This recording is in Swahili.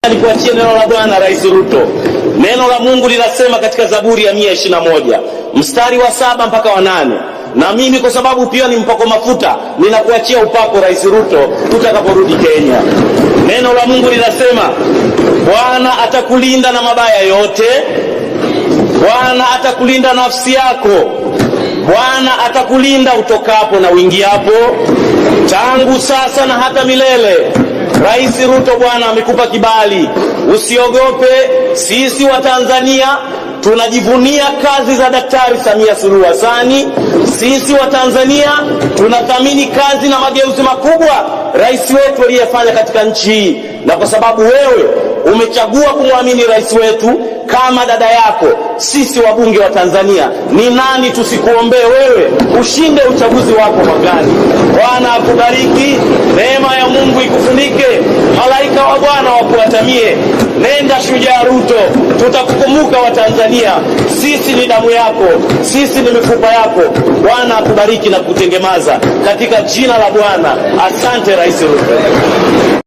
Nikuachie neno la Bwana Rais Ruto. Neno la Mungu linasema katika Zaburi ya 121 mstari wa 7 mpaka wa 8. Na mimi kwa sababu pia ni mpako mafuta, ninakuachia upako Rais Ruto tutakaporudi Kenya. Neno la Mungu linasema Bwana atakulinda na mabaya yote. Bwana atakulinda nafsi yako. Bwana atakulinda utokapo na uingiapo, tangu sasa na hata milele. Rais Ruto, Bwana amekupa kibali. Usiogope, sisi wa Tanzania tunajivunia kazi za Daktari Samia Suluhu Hassan. Sisi wa Tanzania tunathamini kazi na mageuzi makubwa rais wetu aliyefanya katika nchi hii, na kwa sababu wewe umechagua kumwamini rais wetu kama dada yako, sisi wabunge wa Tanzania, ni nani tusikuombee wewe ushinde uchaguzi wako mwakani. Bwana akubariki, neema ya Mungu ikufunike, malaika wa Bwana wakuatamie. Nenda shujaa Ruto, tutakukumbuka wa Tanzania. Sisi ni damu yako, sisi ni mifupa yako. Bwana akubariki na kutengemaza katika jina la Bwana. Asante Rais Ruto.